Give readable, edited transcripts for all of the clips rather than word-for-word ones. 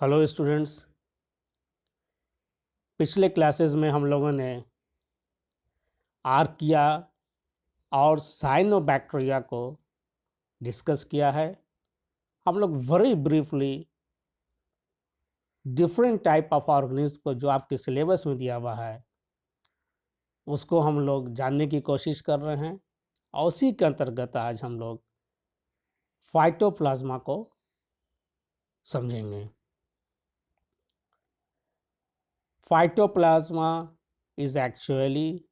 Hello students. पिछले classes में हम लोगों ने आर्किया और साइनोबैक्टीरिया को डिस्कस किया है। हम लोग very briefly different type of organism को जो आपके सिलेबस में दिया हुआ है उसको हम लोग जानने की कोशिश कर रहे हैं और उसी के अंतर्गत आज हम लोग फाइटोप्लाज्मा को समझेंगे। Phytoplasma is actually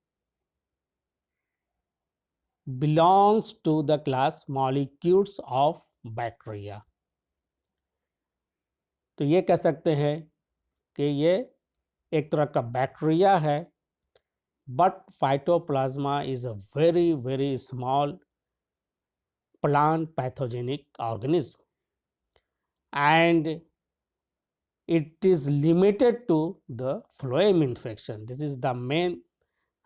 belongs to the class molecules of bacteria। तो ये कह सकते हैं कि ये एक तरह का बैक्टीरिया है, but phytoplasma is a very very small plant pathogenic organism and it is limited to the phloem infection. This is the main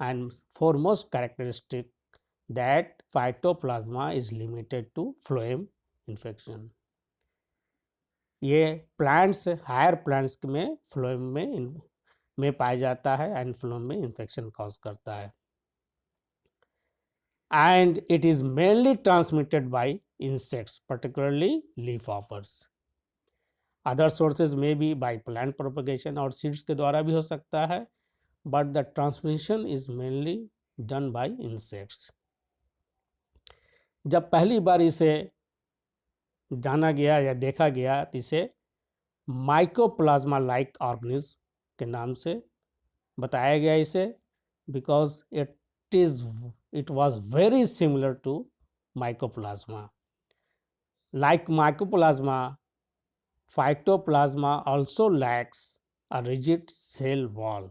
and foremost characteristic, that phytoplasma is limited to phloem infection. ये plants higher plants में phloem में पाया जाता है and phloem में infection cause करता है and it is mainly transmitted by insects, particularly leaf hoppers. Other sources में भी बाय प्लांट प्रोपगेशन और सीड्स के द्वारा भी हो सकता है, but the transmission is mainly done by insects. जब पहली बार इसे जाना गया या देखा गया तो इसे माइकोप्लाज्मा लाइक ऑर्गेनिज्म के नाम से बताया गया इसे, because it was very similar to mycoplasma. Like mycoplasma, phytoplasma also lacks a rigid cell wall।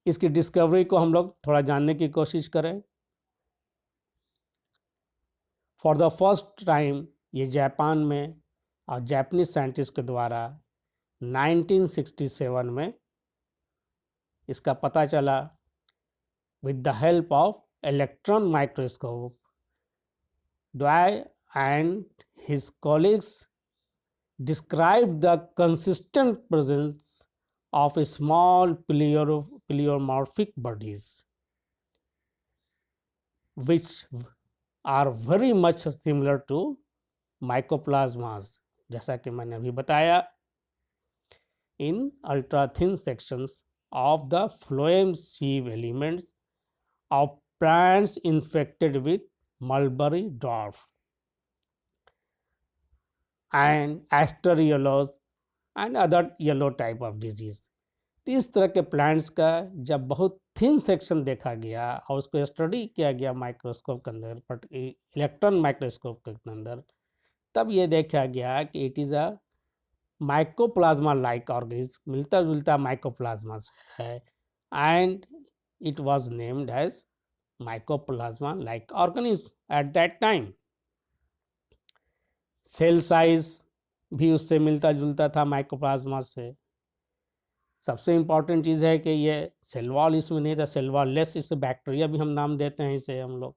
इसकी डिस्कवरी को हम लोग थोड़ा जानने की कोशिश करें। फॉर द फर्स्ट टाइम ये जापान में और जापानीज साइंटिस्ट के द्वारा 1967 में इसका पता चला with the help of electron microscope. Doi and his colleagues described the consistent presence of a small pleomorphic bodies which are very much similar to mycoplasmas, जैसा कि मैंने अभी बताया, in ultra thin sections of the phloem sieve elements of plants infected with mulberry dwarf and asteriolus and other yellow type of disease। तो इस तरह के plants का जब बहुत थिन सेक्शन देखा गया और उसको स्टडी किया गया माइक्रोस्कोप के अंदर, इलेक्ट्रॉन माइक्रोस्कोप के अंदर, तब ये देखा गया कि it is a mycoplasma like organism, मिलता जुलता माइकोप्लाज्मा है, and it was named as mycoplasma like organism at that time. Cell size भी उससे मिलता जुलता था माइकोप्लाज्मा से। सबसे इम्पॉर्टेंट चीज़ है कि ये सेल वॉल इसमें नहीं था, सेल वॉल लेस, इसे बैक्टीरिया भी हम नाम देते हैं इसे हम लोग।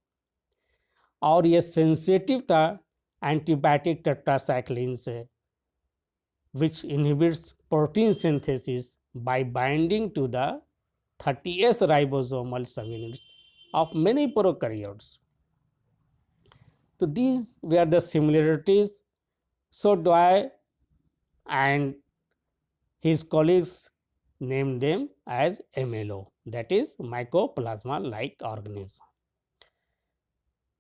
और ये सेंसिटिव था एंटीबायोटिक टेट्रासाइक्लिन से, which inhibits protein synthesis by binding to the 30S ribosomal subunits of many prokaryotes. So these were the similarities. So Dwyer and his colleagues named them as MLO, that is mycoplasma-like organism.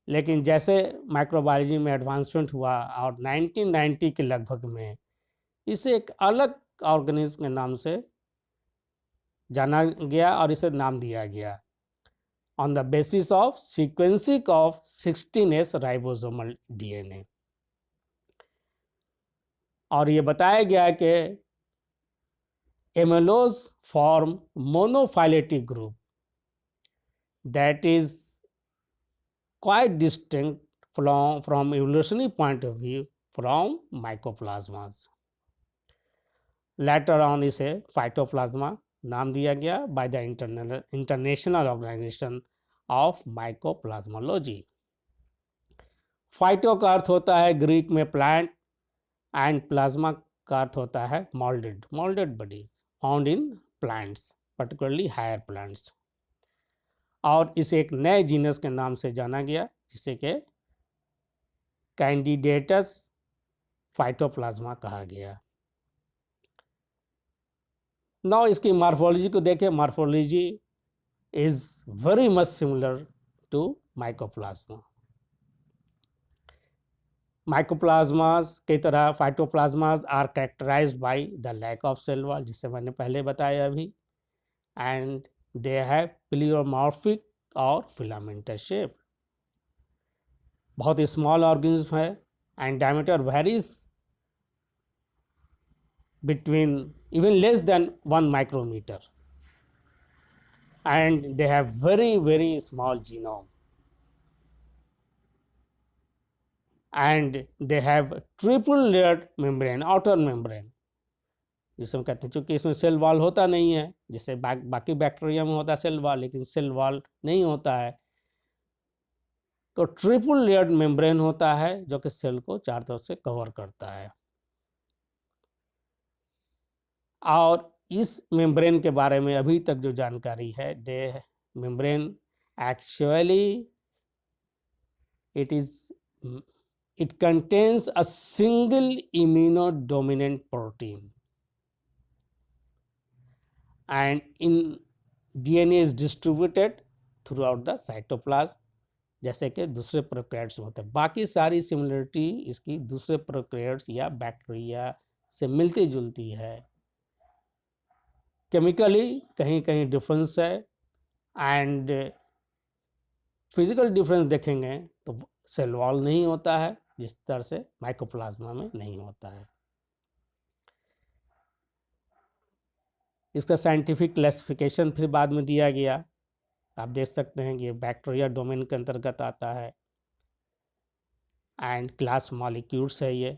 लेकिन जैसे microbiology में advancement हुआ और 1990 के लगभग में इसे एक अलग ऑर्गेनिज्म के नाम से जाना गया और इसे नाम दिया गया on the basis of sequencing of 16S ribosomal DNA. और ये बताया गया कि एमेलोज form monophyletic group that is quite distinct from evolutionary point of view from mycoplasmas। Later on इसे फाइटोप्लाज्मा नाम दिया गया by the international organization of mycoplasmology. Phyto का अर्थ होता है ग्रीक में प्लांट एंड प्लाज्मा का अर्थ होता है moulded bodies found in plants, particularly higher plants. और इसे एक नए जीनस के नाम से जाना गया जिसे कि कैंडिडेटस फाइटोप्लाज्मा कहा गया। नाउ इसकी मार्फोलॉजी को देखें। Morphology is very much similar to mycoplasma. Mycoplasmas की तरह phytoplasmas are characterized by the lack of cell wall, जिसे मैंने पहले बताया अभी, एंड दे हैव प्लियोमॉर्फिक और फिलामेंटस शेप। बहुत स्मॉल ऑर्गेनिज्म है and diameter varies between even less than 1 micrometer, and they have very small genome, and they have triple layered membrane, outer membrane, जिसे हम कहते हैं। चूंकि इसमें सेल वॉल होता नहीं है, जैसे बाकी बैक्टीरिया में होता है सेल वॉल, लेकिन सेल वॉल नहीं होता है, तो ट्रिपल लेयर्ड मेम्ब्रेन होता है जो कि सेल को चारों तरफ से कवर करता है। और इस मेम्ब्रेन के बारे में अभी तक जो जानकारी है, they membrane actually it contains a single immunodominant protein, and in DNA is distributed throughout the cytoplasm, जैसे कि दूसरे प्रोकैरियोट्स में होता है। बाकी सारी सिमिलरिटी इसकी दूसरे प्रोकैरियोट्स या बैक्टीरिया से मिलती जुलती है। केमिकली कहीं कहीं डिफरेंस है, एंड फिजिकल डिफरेंस देखेंगे तो सेल वॉल नहीं होता है जिस तरह से माइकोप्लाज्मा में नहीं होता है। इसका साइंटिफिक क्लासिफिकेशन फिर बाद में दिया गया। आप देख सकते हैं कि ये बैक्टीरिया डोमेन के अंतर्गत आता है, एंड क्लास मॉलिक्यूल्स है, ये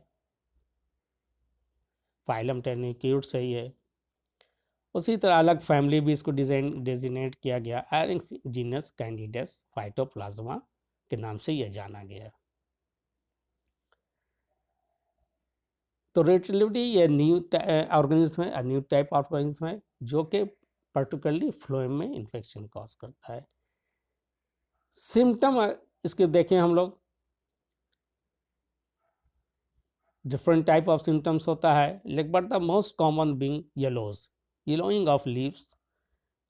फाइलम टेनिक्यूट्स है ये। उसी तरह अलग फैमिली भी इसको डेजिनेट किया गया, जीनस कैंडिडेट्स फाइटोप्लाज्मा के नाम से यह जाना गया। तो रेटिलिटी ये न्यू ऑर्गेनिज्म है, न्यू टाइप ऑफ ऑर्गेनिज्म है जो कि पर्टिकुलरली फ्लोएम में इन्फेक्शन कॉज करता है। सिम्टम इसके देखें हम लोग, डिफरेंट टाइप ऑफ सिम्टम्स होता है, लेकिन but the most common being yellowing of leaves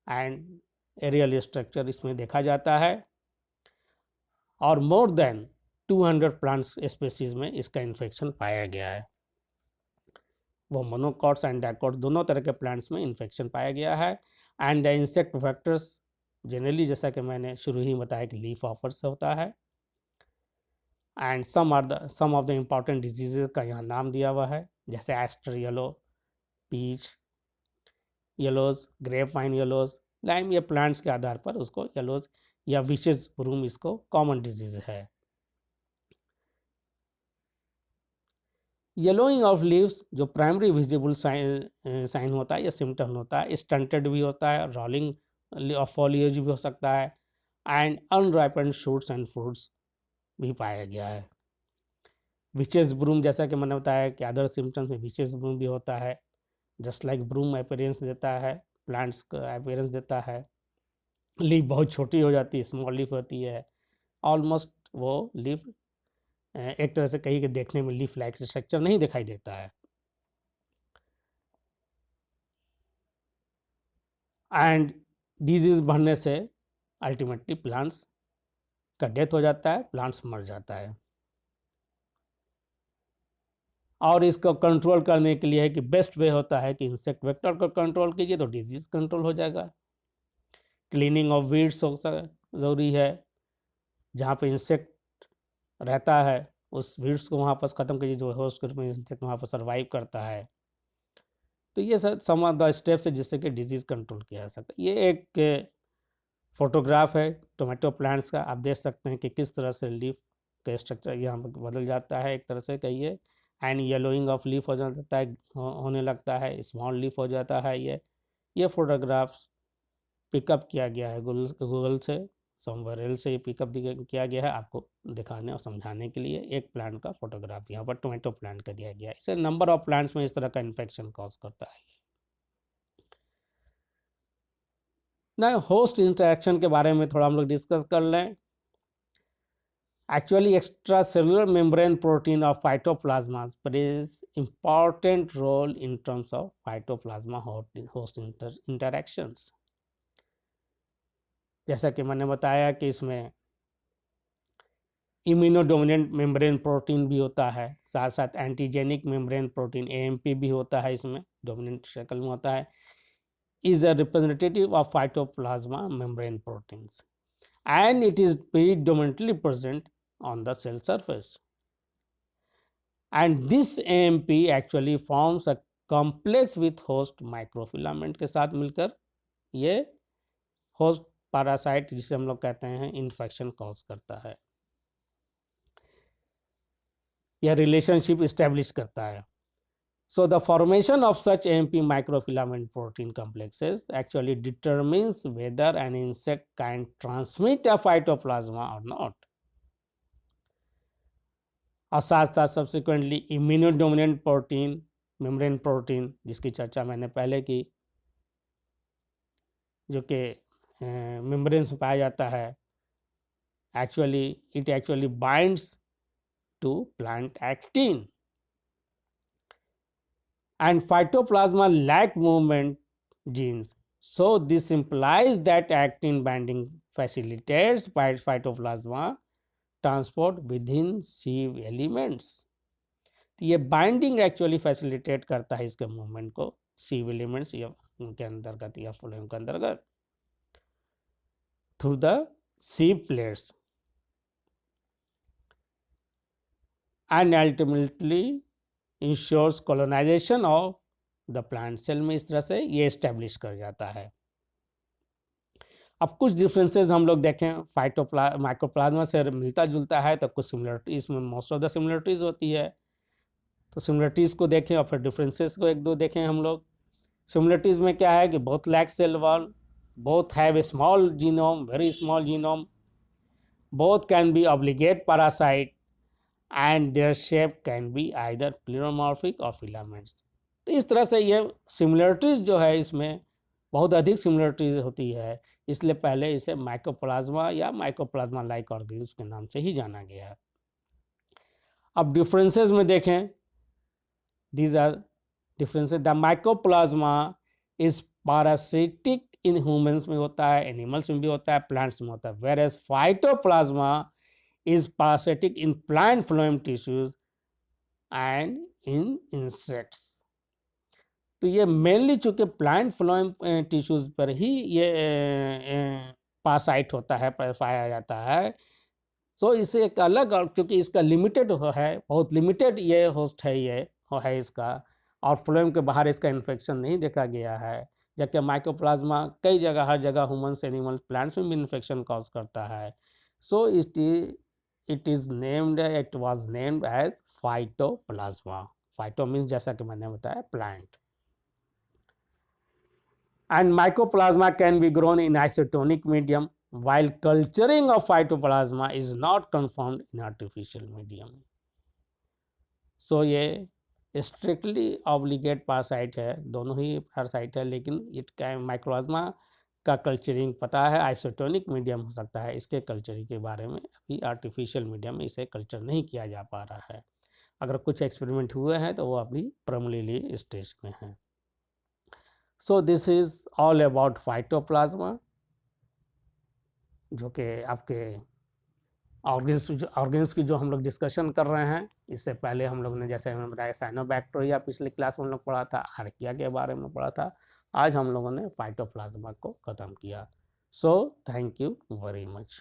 and aerial structure इसमें देखा जाता है। और मोर देन 200 प्लांट्स स्पेसीज में इसका इन्फेक्शन पाया गया है। वो मोनोकॉट्स एंड डाइकॉट्स दोनों तरह के प्लांट्स में इन्फेक्शन पाया गया है। And the insect vectors generally, जैसा कि मैंने शुरू ही बताया, कि लीफ ऑफर से होता है। And some of the important diseases का यहाँ नाम दिया हुआ है, जैसे aster yellow, peach yellows, grape vine yellows, lime. ये प्लांट्स के आधार पर उसको येलोज या विचेस ब्रूम इसको कॉमन डिजीज है। येलोइंग ऑफ लीव्स जो प्राइमरी विजिबल साइन होता है या सिम्टम होता है, स्टंटेड भी होता है, रोलिंग ऑफ फॉलिएज भी हो सकता है, एंड अनराइपेंड शूट्स एंड फ्रूट्स भी पाया गया है। विचेस ब्रूम, जैसा कि मैंने बताया कि अदर सिम्टम्स में विचेस ब्रूम भी होता है, जस्ट लाइक ब्रूम अपीयरेंस देता है, प्लांट्स का अपीयरेंस देता है। लीफ बहुत छोटी हो जाती है, स्मॉल लीफ होती है, ऑलमोस्ट वो लीफ एक तरह से कहीं के देखने में लीफ लाइक स्ट्रक्चर नहीं दिखाई देता है। एंड डिजीज बढ़ने से अल्टीमेटली प्लांट्स का डेथ हो जाता है, प्लांट्स मर जाता है। और इसको कंट्रोल करने के लिए है कि बेस्ट वे होता है कि इंसेक्ट वेक्टर को कंट्रोल कीजिए तो डिजीज कंट्रोल हो जाएगा। क्लीनिंग ऑफ वीड्स ज़रूरी है, जहाँ पे इंसेक्ट रहता है उस वीड्स को वहाँ पर ख़त्म कीजिए, जो होस्ट ग्रुप में इंसेक्ट वहाँ पर सर्वाइव करता है। तो ये सम ऑफ द स्टेप्स है जिससे कि डिजीज़ कंट्रोल किया जा सकता है। ये एक फोटोग्राफ है टोमेटो प्लांट्स का। आप देख सकते हैं कि किस तरह से लीफ का स्ट्रक्चर यहाँ पर बदल जाता है, एक तरह से कहिए, एंड येलोइंग ऑफ लीफ हो जाता है, होने लगता है, स्मॉल लीफ हो जाता है। ये फोटोग्राफ्स पिकअप किया गया है गूगल से, समवेयर एल्स से पिकअप किया गया है आपको दिखाने और समझाने के लिए। एक प्लांट का फोटोग्राफ यहाँ पर टोमेटो प्लांट का दिया गया है। इसे नंबर ऑफ प्लांट्स में इस तरह का इन्फेक्शन कॉज करता है। ना होस्ट इंटरेक्शन के बारे में थोड़ा हम लोग डिस्कस कर लें। Actually, extracellular membrane protein of phytoplasmas plays important role in terms of phytoplasma host interactions. जैसा कि मैंने बताया कि इसमें इम्यूनोडोमिनेंट मेम्ब्रेन प्रोटीन भी होता है, साथ साथ एंटीजेनिक मेम्ब्रेन प्रोटीन AMP भी होता है, इसमें डोमिनेंट शक्ल में होता है, is a representative of phytoplasma membrane proteins and it is predominantly present on the cell surface. And this AMP actually forms a complex with host microfilament के साथ मिलकर ये होस्ट पैरासाइट जिसे हम लोग कहते हैं इन्फेक्शन कॉज करता है, यह रिलेशनशिप इस्टेब्लिश करता है। So the formation of such AMP microfilament protein complexes actually determines whether an insect can transmit a phytoplasma or not. और साथ साथ सब्सिक्वेंटली इम्यूनोडोमिनेंट प्रोटीन मेम्ब्रेन प्रोटीन जिसकी चर्चा मैंने पहले की, जो कि मेम्ब्रेन से पाया जाता है, it actually binds to plant actin and phytoplasma lack movement genes. So this implies that actin binding facilitates phytoplasma transport within sieve elements. तो ये बाइंडिंग एक्चुअली फैसिलिटेट करता है इसके मूवमेंट को sieve elements या उनके अंतर्गत या फ्लोएम के अंतर्गत through the sieve plates and ultimately ensures colonization of the plant cell में। इस तरह से ये इस्टेब्लिश कर जाता है। अब कुछ डिफरेंसेस हम लोग देखें, माइक्रोप्लाज्मा से मिलता जुलता है तो कुछ सिमिलरिटीज में मोस्ट ऑफ द सिमिलरिटीज होती है, तो सिमिलरिटीज को देखें और फिर डिफरेंसेस को एक दो देखें हम लोग। सिमिलरिटीज में क्या है कि both lack cell wall, both have a small genome, very small genome, both can be obligate parasite and their shape can be either pleomorphic or filaments. तो इस तरह से ये सिमिलरिटीज जो है इसमें बहुत अधिक सिमिलरिटीज होती है, इसलिए पहले इसे माइक्रोप्लाज्मा या माइक्रोप्लाज्मा लाइक ऑर्गेनिज्म के नाम से ही जाना गया है। अब डिफरेंसेस में देखें, these are differences. The mycoplasma is parasitic in humans में होता है, एनिमल्स में भी होता है, प्लांट्स में होता है, whereas phytoplasma is parasitic in plant phloem tissues and in insects. तो ये मेनली चूंकि प्लांट फ्लोएम टिश्यूज पर ही ये पासाइट होता है, पाया जाता है, सो इसे एक अलग, और क्योंकि इसका लिमिटेड है, बहुत लिमिटेड ये होस्ट है, ये है इसका, और फ्लोएम के बाहर इसका इन्फेक्शन नहीं देखा गया है, जबकि माइक्रोप्लाज्मा कई जगह, हर जगह ह्यूमन्स, एनिमल्स, प्लांट्स में भी इन्फेक्शन कॉज करता है। सो it was named as phytoplasma. Phyto means जैसा कि मैंने बताया plant. And mycoplasma can be grown in isotonic medium, while culturing of phytoplasma is not confirmed in artificial medium. So ये strictly obligate parasite है, दोनों ही parasite है, लेकिन it can mycoplasma का कल्चरिंग पता है, आइसोटोनिक मीडियम हो सकता है, इसके कल्चरिंग के बारे में अभी आर्टिफिशियल मीडियम में इसे कल्चर नहीं किया जा पा रहा है। अगर कुछ एक्सपेरिमेंट हुए हैं तो वो अभी प्रीलिमिनरी स्टेज में हैं। So this is all about phytoplasma, जो कि आपके ऑर्गेन्स की जो हम लोग डिस्कशन कर रहे हैं। इससे पहले हम लोग ने, जैसे हमने बताया, साइनोबैक्टीरिया पिछले क्लास में हम लोग पढ़ा था, आर्किया के बारे में पढ़ा था, आज हम लोगों ने फाइटोप्लाज्मा को ख़त्म किया। So thank you very much.